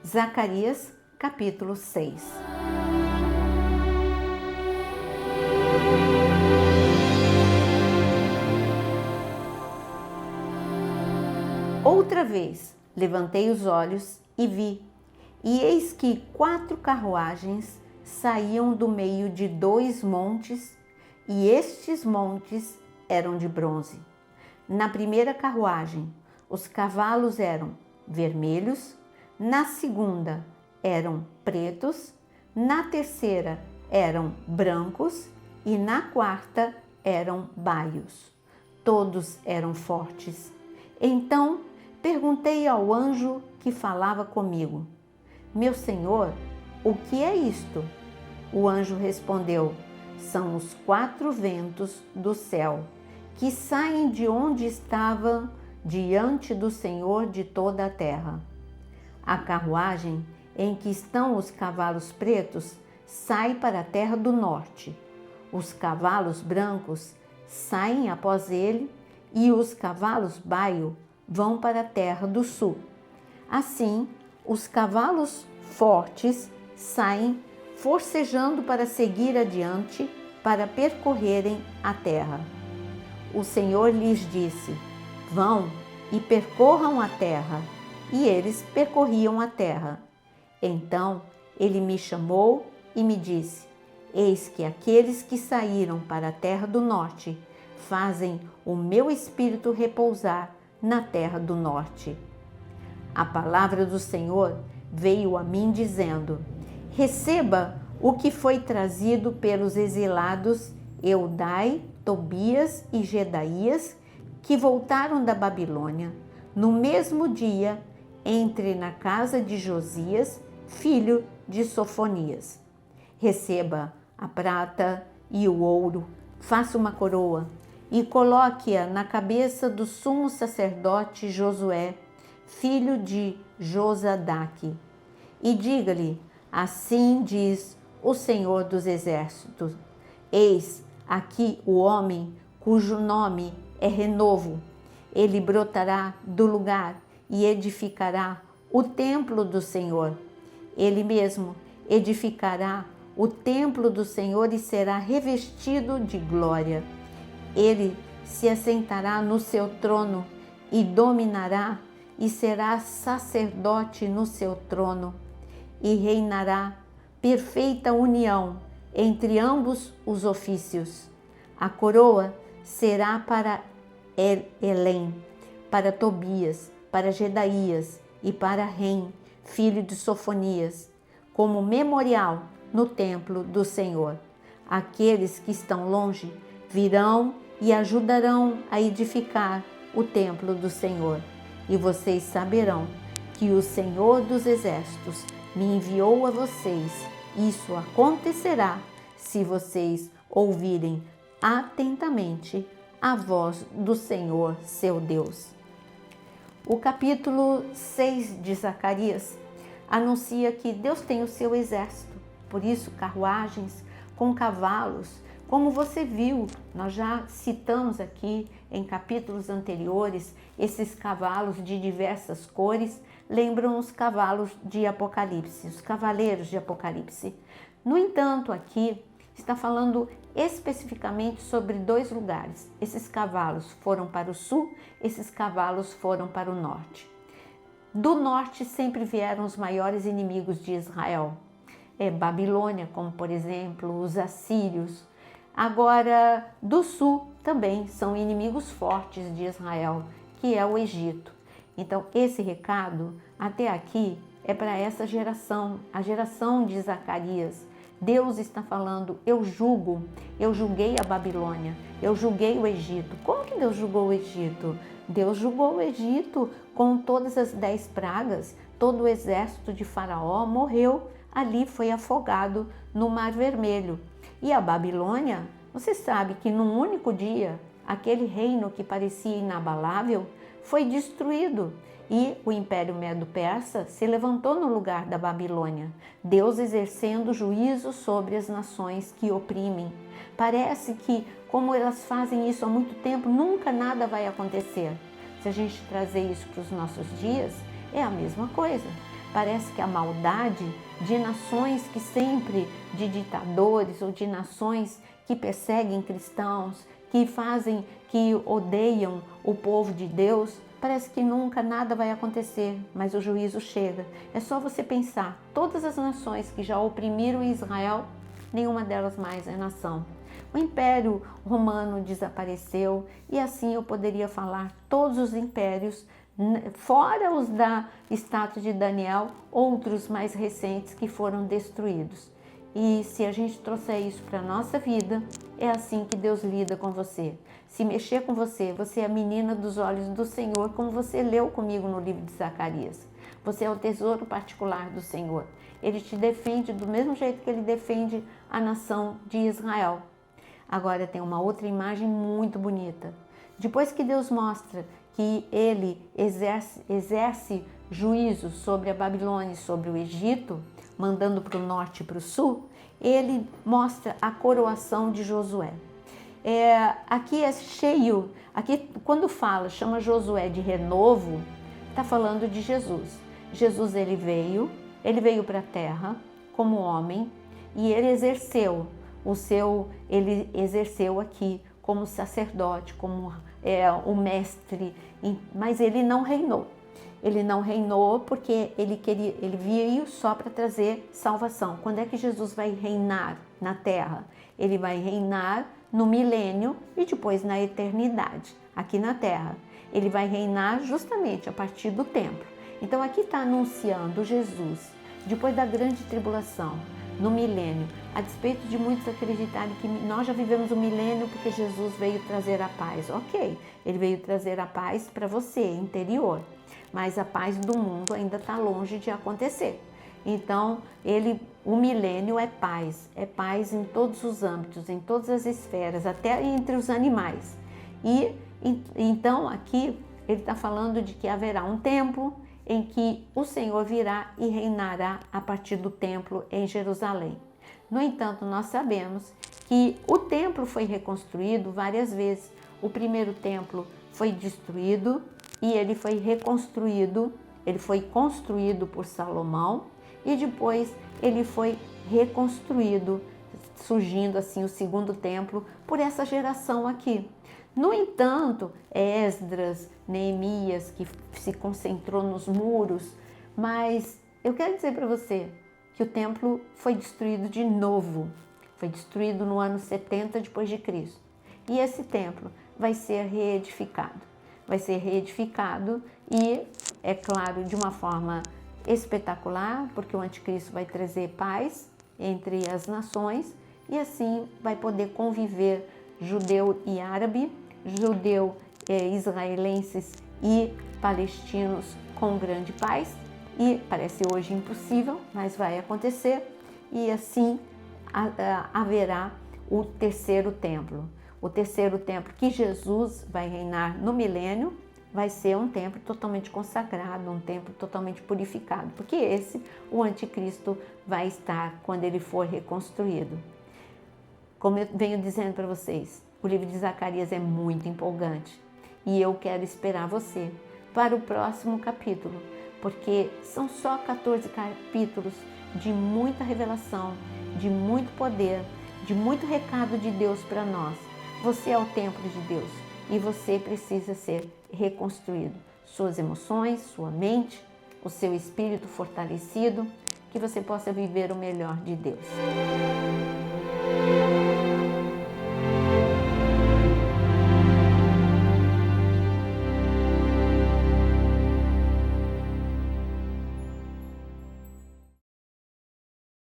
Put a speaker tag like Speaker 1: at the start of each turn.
Speaker 1: Zacarias, capítulo 6. Outra vez levantei os olhos e vi, e eis que 4 carruagens saíam do meio de 2 montes, e estes montes eram de bronze. Na primeira carruagem, os cavalos eram vermelhos, na segunda eram pretos, na terceira eram brancos e na quarta eram baios. Todos eram fortes. Então perguntei ao anjo que falava comigo: meu senhor, o que é isto? O anjo respondeu: são os 4 ventos do céu, que saem de onde estavam diante do Senhor de toda a terra. A carruagem em que estão os cavalos pretos sai para a terra do norte. Os cavalos brancos saem após ele e os cavalos baio vão para a terra do sul. Assim, os cavalos fortes saem forcejando para seguir adiante, para percorrerem a terra. O Senhor lhes disse: vão e percorram a terra. E eles percorriam a terra. Então ele me chamou e me disse: eis que aqueles que saíram para a terra do norte fazem o meu espírito repousar na terra do norte. A palavra do Senhor veio a mim dizendo: receba o que foi trazido pelos exilados Eudai, Tobias e Gedaías, que voltaram da Babilônia. No mesmo dia, entre na casa de Josias, filho de Sofonias. Receba a prata e o ouro, faça uma coroa e coloque-a na cabeça do sumo sacerdote Josué, filho de Josadaque. E diga-lhe: assim diz o Senhor dos Exércitos: eis aqui o homem cujo nome é Renovo. Ele brotará do lugar e edificará o templo do Senhor. Ele mesmo edificará o templo do Senhor e será revestido de glória. Ele se assentará no seu trono e dominará, e será sacerdote no seu trono, e reinará perfeita união entre ambos os ofícios. A coroa será para Elém, para Tobias, para Gedaías e para Rem, filho de Sofonias, como memorial no templo do Senhor. Aqueles que estão longe virão e ajudarão a edificar o templo do Senhor. E vocês saberão que o Senhor dos Exércitos me enviou a vocês. Isso acontecerá se vocês ouvirem atentamente a voz do Senhor, seu Deus. O capítulo 6 de Zacarias anuncia que Deus tem o seu exército, por isso carruagens com cavalos, como você viu, nós já citamos aqui em capítulos anteriores, esses cavalos de diversas cores lembram os cavalos de Apocalipse, os cavaleiros de Apocalipse. No entanto, aqui está falando especificamente sobre 2 lugares. Esses cavalos foram para o sul, esses cavalos foram para o norte. Do norte sempre vieram os maiores inimigos de Israel. Babilônia, como por exemplo os assírios. Agora, do sul também são inimigos fortes de Israel, que é o Egito. Então, esse recado até aqui é para essa geração, a geração de Zacarias. Deus está falando: eu julguei a Babilônia, eu julguei o Egito. Como que Deus julgou o Egito? Deus julgou o Egito com todas as 10 pragas, todo o exército de Faraó morreu ali, foi afogado no Mar Vermelho. E a Babilônia, você sabe que num único dia, aquele reino que parecia inabalável foi destruído. E o Império Medo-Persa se levantou no lugar da Babilônia, Deus exercendo juízo sobre as nações que oprimem. Parece que, como elas fazem isso há muito tempo, nunca nada vai acontecer. Se a gente trazer isso para os nossos dias, é a mesma coisa. parece que a maldade de nações que sempre, de ditadores ou de nações que perseguem cristãos, que odeiam o povo de Deus, parece que nunca nada vai acontecer, mas o juízo chega. É só você pensar, todas as nações que já oprimiram Israel, nenhuma delas mais é nação. O Império Romano desapareceu e assim eu poderia falar todos os impérios, fora os da estátua de Daniel, outros mais recentes que foram destruídos. E se a gente trouxer isso para a nossa vida, é assim que Deus lida com você. Se mexer com você, você é a menina dos olhos do Senhor, como você leu comigo no livro de Zacarias. Você é o tesouro particular do Senhor. Ele te defende do mesmo jeito que ele defende a nação de Israel. Agora tem uma outra imagem muito bonita. Depois que Deus mostra que ele exerce juízo sobre a Babilônia e sobre o Egito, mandando para o norte e para o sul, ele mostra a coroação de Josué. Aqui é cheio, aqui quando chama Josué de renovo, está falando de Jesus. Jesus ele veio para a terra como homem e ele exerceu aqui como sacerdote, como o mestre, mas ele não reinou. Ele não reinou porque ele veio só para trazer salvação. Quando é que Jesus vai reinar na terra? Ele vai reinar no milênio e depois na eternidade, aqui na terra. Ele vai reinar justamente a partir do templo. Então aqui está anunciando Jesus, depois da grande tribulação, no milênio, a despeito de muitos acreditarem que nós já vivemos o milênio porque Jesus veio trazer a paz. Ok, ele veio trazer a paz para você, interior, mas a paz do mundo ainda está longe de acontecer. Então, o milênio é paz em todos os âmbitos, em todas as esferas, até entre os animais. Então, aqui ele está falando de que haverá um tempo em que o Senhor virá e reinará a partir do templo em Jerusalém. No entanto, nós sabemos que o templo foi reconstruído várias vezes. O primeiro templo foi destruído e ele foi reconstruído, ele foi construído por Salomão e depois ele foi reconstruído, surgindo assim o segundo templo por essa geração aqui. No entanto, Esdras, Neemias, que se concentrou nos muros, mas eu quero dizer para você que o templo foi destruído de novo, foi destruído no ano 70 depois de Cristo. E esse templo vai ser reedificado e, é claro, de uma forma espetacular, porque o anticristo vai trazer paz entre as nações e assim vai poder conviver judeu e árabe, israelenses e palestinos com grande paz, e parece hoje impossível, mas vai acontecer, e assim haverá o terceiro templo. O terceiro templo que Jesus vai reinar no milênio vai ser um templo totalmente consagrado, um templo totalmente purificado, porque o anticristo vai estar quando ele for reconstruído. Como eu venho dizendo para vocês, o livro de Zacarias é muito empolgante e eu quero esperar você para o próximo capítulo, porque são só 14 capítulos de muita revelação, de muito poder, de muito recado de Deus para nós. Você é o templo de Deus e você precisa ser reconstruído. Suas emoções, sua mente, o seu espírito fortalecido, que você possa viver o melhor de Deus.